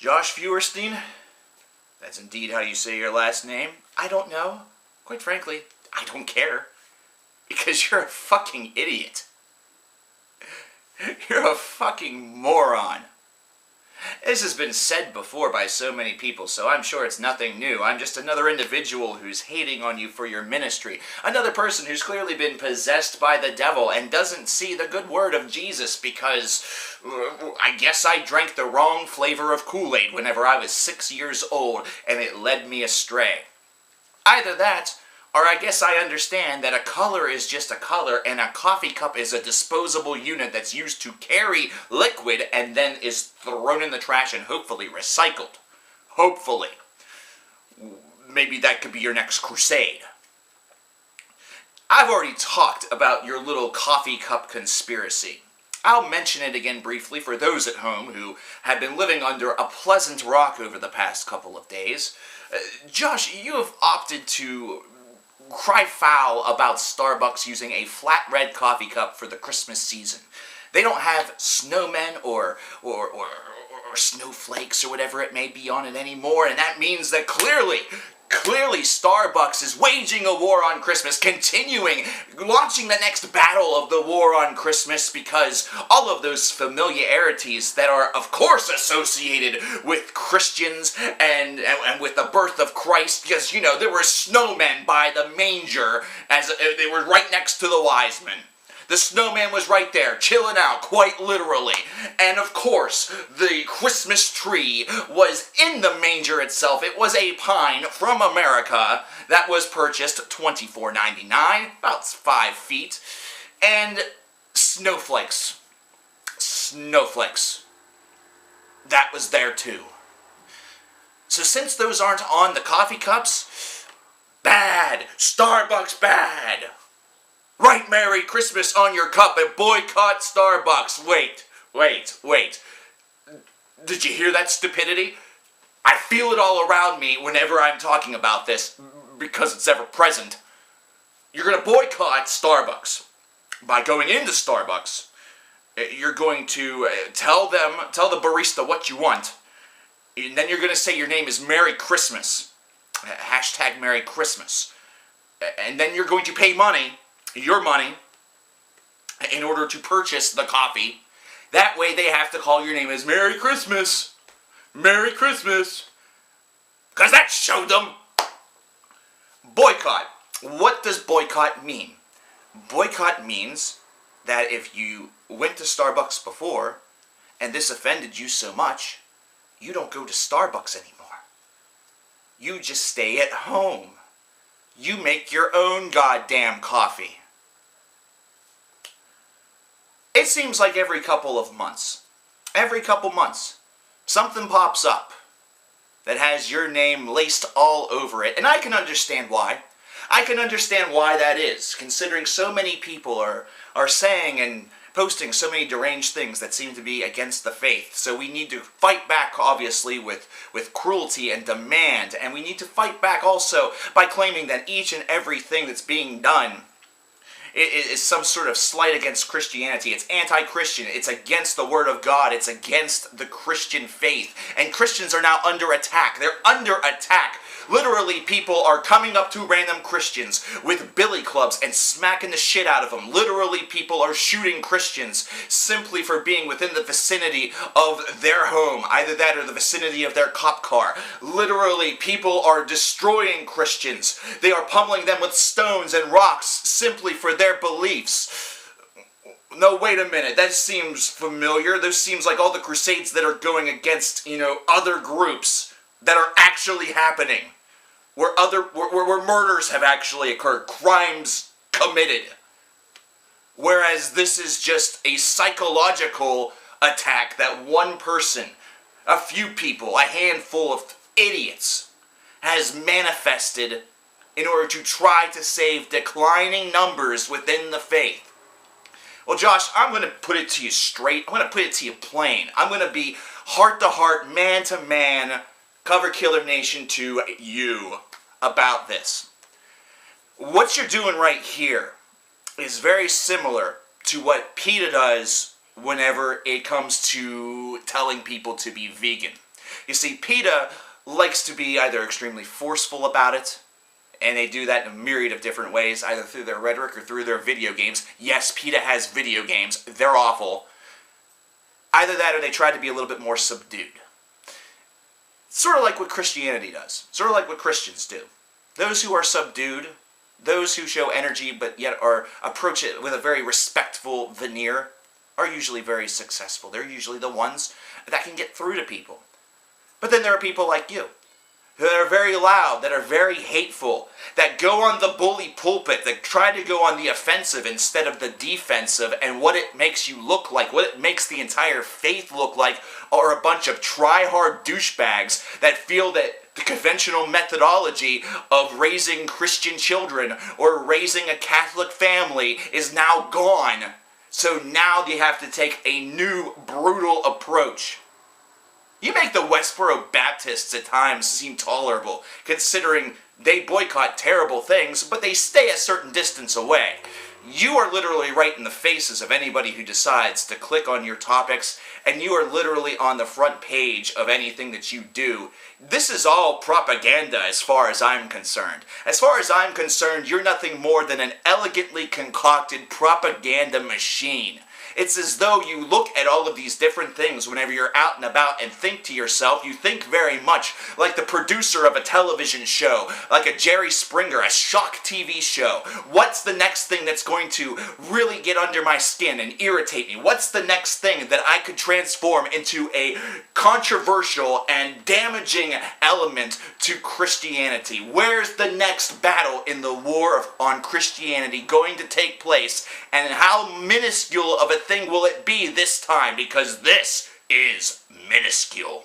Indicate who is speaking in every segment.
Speaker 1: Josh Feuerstein? That's indeed how you say your last name? I don't know. Quite frankly, I don't care. Because you're a fucking idiot. You're a fucking moron. This has been said before by so many people, so I'm sure it's nothing new. I'm just another individual who's hating on you for your ministry. Another person who's clearly been possessed by the devil and doesn't see the good word of Jesus because I guess I drank the wrong flavor of Kool-Aid whenever I was 6 years old and it led me astray. Either that, or I guess I understand that a color is just a color and a coffee cup is a disposable unit that's used to carry liquid and then is thrown in the trash and hopefully recycled. Hopefully. Maybe that could be your next crusade. I've already talked about your little coffee cup conspiracy. I'll mention it again briefly for those at home who have been living under a pleasant rock over the past couple of days. Josh, you have opted to cry foul about Starbucks using a flat red coffee cup for the Christmas season. They don't have snowmen or snowflakes or whatever it may be on it anymore, and that means that clearly Starbucks is waging a war on Christmas, launching the next battle of the war on Christmas, because all of those familiarities that are, of course, associated with Christians and with the birth of Christ, because, you know, there were snowmen by the manger, as they were right next to the wise men. The snowman was right there, chilling out, quite literally. And of course, the Christmas tree was in the manger itself. It was a pine from America that was purchased $24.99, about 5 feet. And snowflakes. Snowflakes. That was there too. So since those aren't on the coffee cups, bad. Starbucks bad. Write Merry Christmas on your cup and boycott Starbucks. Wait. Did you hear that stupidity? I feel it all around me whenever I'm talking about this, because it's ever present. You're going to boycott Starbucks. By going into Starbucks, you're going to tell the barista what you want, and then you're going to say your name is Merry Christmas. Hashtag Merry Christmas. And then you're going to pay your money, in order to purchase the coffee. That way they have to call your name as Merry Christmas. Merry Christmas. Because that showed them. Boycott. What does boycott mean? Boycott means that if you went to Starbucks before, and this offended you so much, you don't go to Starbucks anymore. You just stay at home. You make your own goddamn coffee. It seems like every couple months, something pops up that has your name laced all over it. And I can understand why. I can understand why that is, considering so many people are saying and posting so many deranged things that seem to be against the faith. So we need to fight back, obviously, with cruelty and demand. And we need to fight back also by claiming that each and everything that's being done is some sort of slight against Christianity. It's anti-Christian. It's against the Word of God. It's against the Christian faith. And Christians are now under attack. They're under attack. Literally, people are coming up to random Christians with billy clubs and smacking the shit out of them. Literally, people are shooting Christians simply for being within the vicinity of their home. Either that or the vicinity of their cop car. Literally, people are destroying Christians. They are pummeling them with stones and rocks simply for their beliefs. No, wait a minute. That seems familiar. Those seems like all the crusades that are going against, other groups that are actually happening. Where murders have actually occurred, crimes committed. Whereas this is just a psychological attack that one person, a few people, a handful of idiots, has manifested in order to try to save declining numbers within the faith. Well, Josh, I'm going to put it to you straight. I'm going to put it to you plain. I'm going to be heart-to-heart, man-to-man, Cover Killer Nation to you about this. What you're doing right here is very similar to what PETA does whenever it comes to telling people to be vegan. You see, PETA likes to be either extremely forceful about it, and they do that in a myriad of different ways, either through their rhetoric or through their video games. Yes, PETA has video games. They're awful. Either that or they try to be a little bit more subdued. Sort of like what Christianity does. Sort of like what Christians do. Those who are subdued, those who show energy but yet approach it with a very respectful veneer, are usually very successful. They're usually the ones that can get through to people. But then there are people like you, that are very loud, that are very hateful, that go on the bully pulpit, that try to go on the offensive instead of the defensive, and what it makes you look like, what it makes the entire faith look like, are a bunch of try-hard douchebags that feel that the conventional methodology of raising Christian children or raising a Catholic family is now gone. So now they have to take a new, brutal approach. You make the Westboro Baptists at times seem tolerable, considering they boycott terrible things, but they stay a certain distance away. You are literally right in the faces of anybody who decides to click on your topics, and you are literally on the front page of anything that you do. This is all propaganda as far as I'm concerned. As far as I'm concerned, you're nothing more than an elegantly concocted propaganda machine. It's as though you look at all of these different things whenever you're out and about and think to yourself, you think very much like the producer of a television show, like a Jerry Springer, a shock TV show. What's the next thing that's going to really get under my skin and irritate me? What's the next thing that I could transform into a controversial and damaging element to Christianity? Where's the next battle in the war on Christianity going to take place? And how minuscule of a thing will it be this time? Because this is minuscule.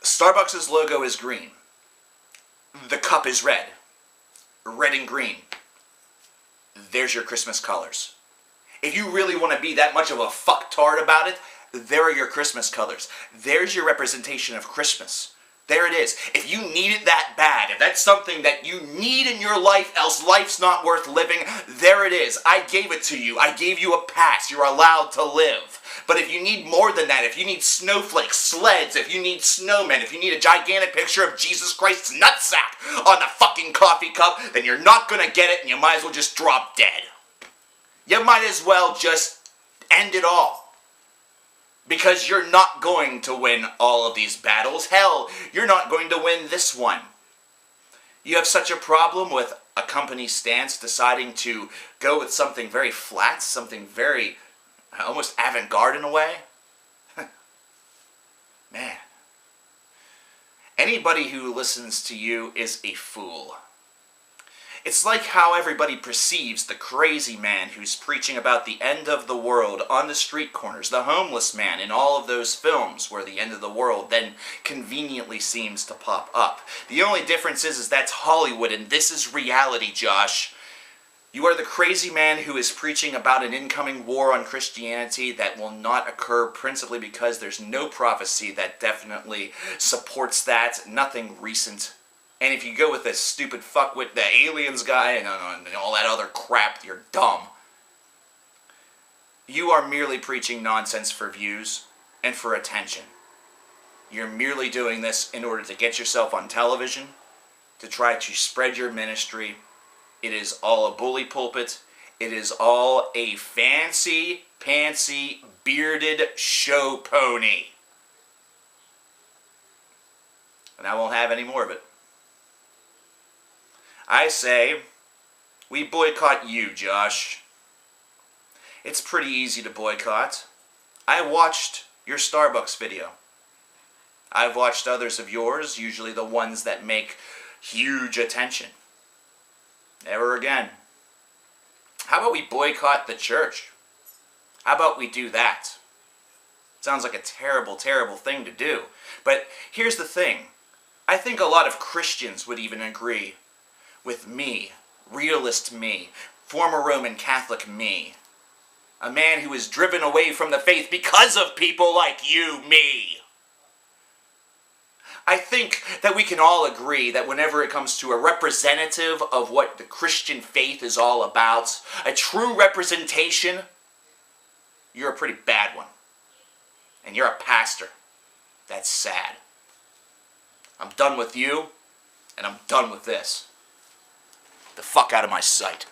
Speaker 1: Starbucks' logo is green. The cup is red. Red and green. There's your Christmas colors. If you really want to be that much of a fucktard about it, there are your Christmas colors. There's your representation of Christmas. There it is. If you need it that bad, if that's something that you need in your life, else life's not worth living, there it is. I gave it to you. I gave you a pass. You're allowed to live. But if you need more than that, if you need snowflakes, sleds, if you need snowmen, if you need a gigantic picture of Jesus Christ's nutsack on the fucking coffee cup, then you're not going to get it and you might as well just drop dead. You might as well just end it all. Because you're not going to win all of these battles. Hell, you're not going to win this one. You have such a problem with a company stance deciding to go with something very flat, something very almost avant-garde in a way. Man. Anybody who listens to you is a fool. It's like how everybody perceives the crazy man who's preaching about the end of the world on the street corners, the homeless man in all of those films where the end of the world then conveniently seems to pop up. The only difference is that's Hollywood and this is reality, Josh. You are the crazy man who is preaching about an incoming war on Christianity that will not occur principally because there's no prophecy that definitely supports that, nothing recent. And if you go with this stupid fuck with the aliens guy and all that other crap, you're dumb. You are merely preaching nonsense for views and for attention. You're merely doing this in order to get yourself on television, to try to spread your ministry. It is all a bully pulpit. It is all a fancy-pantsy, bearded show pony. And I won't have any more of it. I say, we boycott you, Josh. It's pretty easy to boycott. I watched your Starbucks video. I've watched others of yours, usually the ones that make huge attention. Never again. How about we boycott the church? How about we do that? Sounds like a terrible, terrible thing to do. But here's the thing. I think a lot of Christians would even agree with me, realist me, former Roman Catholic me, a man who is driven away from the faith because of people like you, me. I think that we can all agree that whenever it comes to a representative of what the Christian faith is all about, a true representation, you're a pretty bad one. And and you're a pastor. That's sad. I'm done with you, and I'm done with this. Get the fuck out of my sight.